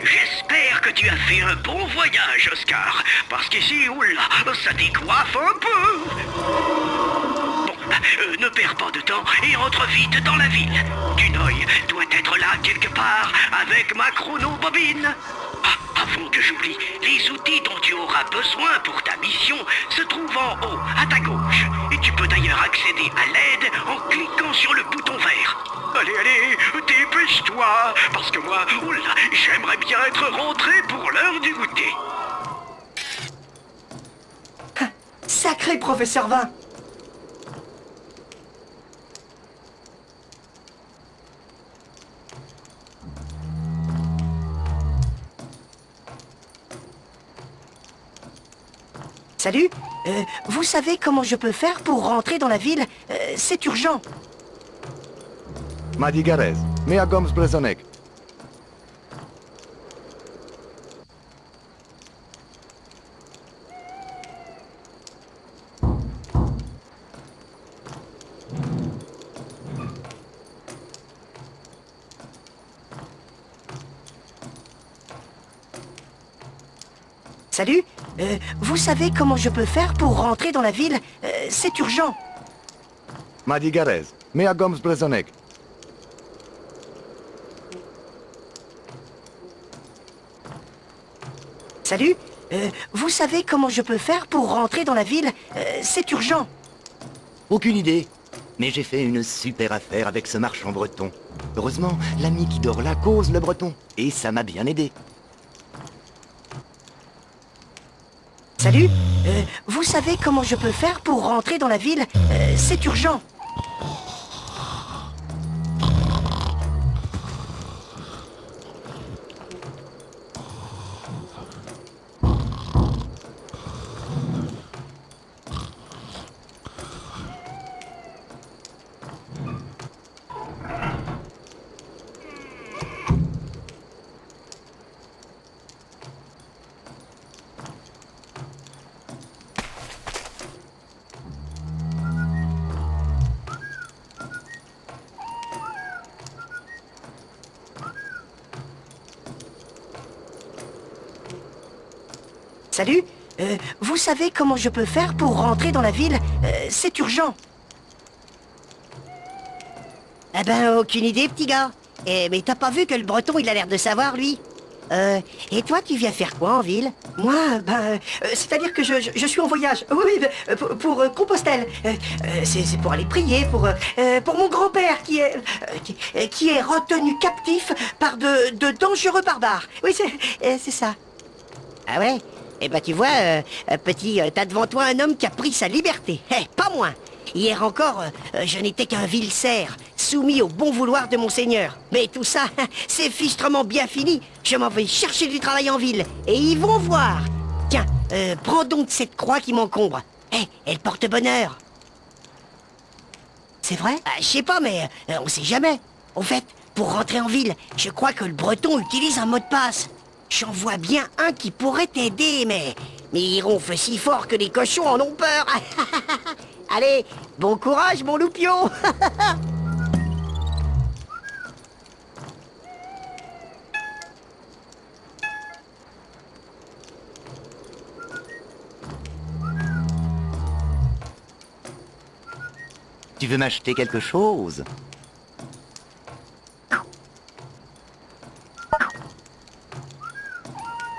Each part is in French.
J'espère que tu as fait un bon voyage, Oscar. Parce qu'ici, oula, ça décoiffe un peu. Bon, ne perds pas de temps et entre vite dans la ville. Dunoï doit être là quelque part avec ma chronobobine. Ah, avant que j'oublie, les outils dont tu auras besoin pour ta mission se trouvent en haut, à ta gauche. Et tu peux d'ailleurs accéder à l'aide en cliquant sur le bouton vert. Allez, allez, dépêche-toi, parce que moi, oula, j'aimerais bien être rentré pour l'heure du goûter. Sacré professeur Vin! Salut, vous savez comment je peux faire pour rentrer dans la ville? C'est urgent. Madigarez, mea goms brezonek. Salut, vous savez comment je peux faire pour rentrer dans la ville? C'est urgent. Madigarez, mea goms brezonek. Salut, vous savez comment je peux faire pour rentrer dans la ville? C'est urgent. Aucune idée. Mais j'ai fait une super affaire avec ce marchand breton. Heureusement, l'ami qui dort là cause le breton. Et ça m'a bien aidé. Salut, vous savez comment je peux faire pour rentrer dans la ville? C'est urgent. Salut, vous savez comment je peux faire pour rentrer dans la ville? C'est urgent. Eh ben, aucune idée, petit gars. Mais t'as pas vu que le breton, il a l'air de savoir, lui? Et toi, tu viens faire quoi en ville? Moi, c'est-à-dire que je suis en voyage. Oui, pour Compostelle. C'est pour aller prier pour mon grand-père qui est retenu captif par de dangereux barbares. Oui, c'est ça. Ah ouais? Eh ben, tu vois, petit, t'as devant toi un homme qui a pris sa liberté. Pas moins. Hier encore, je n'étais qu'un vil cerf, soumis au bon vouloir de mon seigneur. Mais tout ça, c'est fichtrement bien fini. Je m'en vais chercher du travail en ville, et ils vont voir. Tiens, prends donc cette croix qui m'encombre. Elle porte bonheur. C'est vrai? Je sais pas, mais on sait jamais. En fait, pour rentrer en ville, je crois que le breton utilise un mot de passe. J'en vois bien un qui pourrait t'aider, mais il ronfle si fort que les cochons en ont peur. Allez, bon courage, mon loupion. Tu veux m'acheter quelque chose?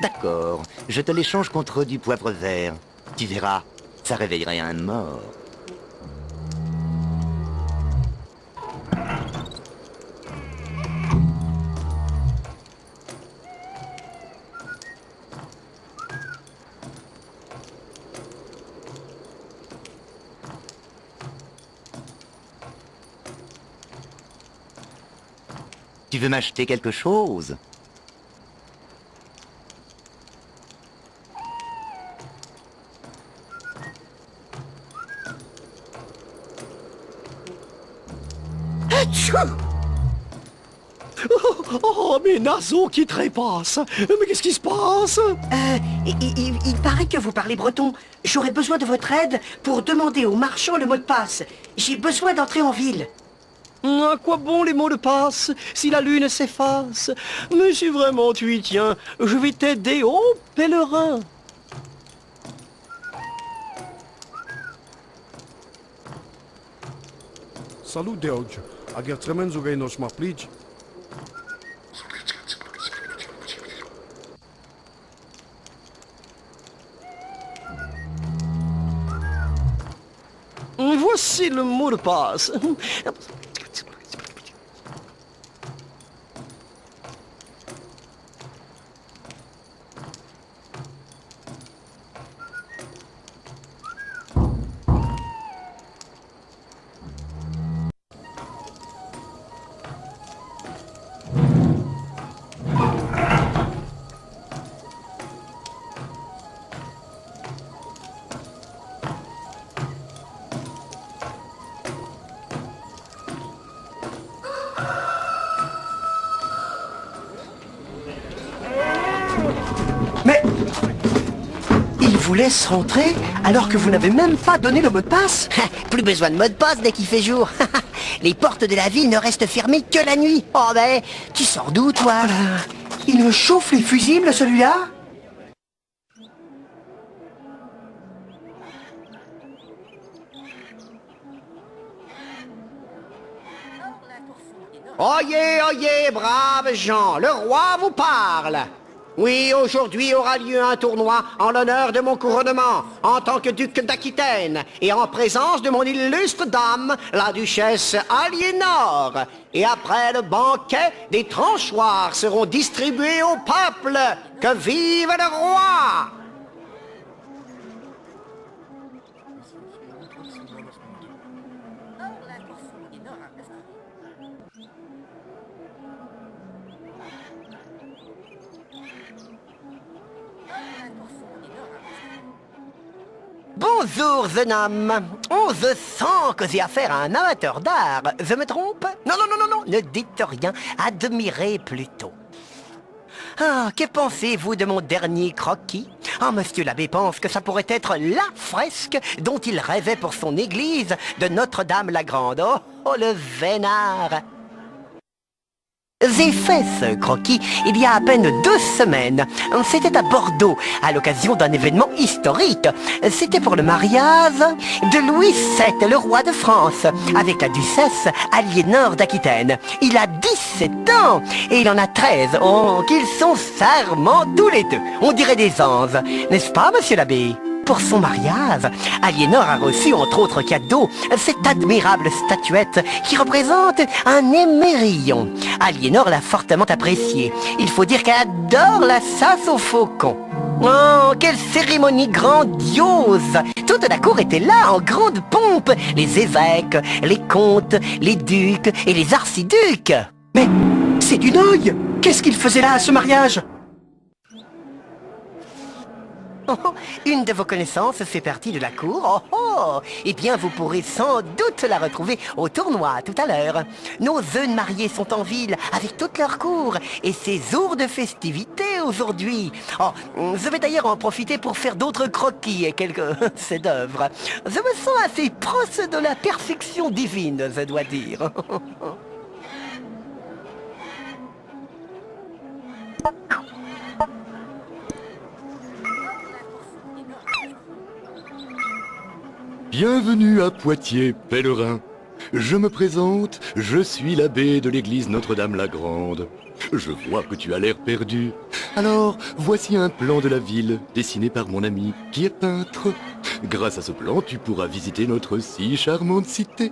D'accord, je te l'échange contre du poivre vert. Tu verras, ça réveillerait un mort. Tu veux m'acheter quelque chose? Oh, mais Nazo qui trépasse. Mais qu'est-ce qui se passe? il paraît que vous parlez breton. J'aurais besoin de votre aide pour demander aux marchands le mot de passe. J'ai besoin d'entrer en ville. À quoi bon les mots de passe si la lune s'efface? Mais si vraiment tu y tiens, je vais t'aider, ô pèlerin. Salut, Deoge. Agățămenzu găinoș mă plici. Voici le mot de passe. Mais il vous laisse rentrer alors que vous n'avez même pas donné le mot de passe? Plus besoin de mot de passe dès qu'il fait jour. Les portes de la ville ne restent fermées que la nuit. Oh ben, tu sors d'où toi? Il me chauffe les fusibles celui-là? Oyez, oyez, braves gens, le roi vous parle. Oui, aujourd'hui aura lieu un tournoi en l'honneur de mon couronnement, en tant que duc d'Aquitaine, et en présence de mon illustre dame, la duchesse Aliénor. Et après le banquet, des tranchoirs seront distribués au peuple. Que vive le roi! Bonjour, jeune homme. On se sent que j'ai affaire à un amateur d'art. Je me trompe? Non, non, non, non, non, ne dites rien. Admirez plutôt. Ah, que pensez-vous de mon dernier croquis? Ah, monsieur l'abbé pense que ça pourrait être la fresque dont il rêvait pour son église de Notre-Dame-la-Grande. Oh, oh, le vénard! J'ai fait ce croquis il y a à peine 2 semaines. C'était à Bordeaux, à l'occasion d'un événement historique. C'était pour le mariage de Louis VII, le roi de France, avec la duchesse Aliénor d'Aquitaine. Il a 17 ans et il en a 13. Oh, qu'ils sont charmants tous les deux. On dirait des anges, n'est-ce pas, monsieur l'abbé? Pour son mariage, Aliénor a reçu, entre autres cadeaux, cette admirable statuette qui représente un émerillon. Aliénor l'a fortement appréciée. Il faut dire qu'elle adore la chasse au faucon. Oh, quelle cérémonie grandiose! Toute la cour était là, en grande pompe. Les évêques, les comtes, les ducs et les archiducs. Mais c'est du deuil! Qu'est-ce qu'il faisait là à ce mariage? Oh, une de vos connaissances fait partie de la cour. Oh, oh. Eh bien, vous pourrez sans doute la retrouver au tournoi tout à l'heure. Nos jeunes mariés sont en ville avec toute leur cour et c'est jour de festivité aujourd'hui. Oh, je vais d'ailleurs en profiter pour faire d'autres croquis et quelques chefs-d'œuvre. Je me sens assez proche de la perfection divine, je dois dire. Bienvenue à Poitiers, pèlerin. Je me présente, je suis l'abbé de l'église Notre-Dame-la-Grande. Je vois que tu as l'air perdu. Alors, voici un plan de la ville, dessiné par mon ami, qui est peintre. Grâce à ce plan, tu pourras visiter notre si charmante cité.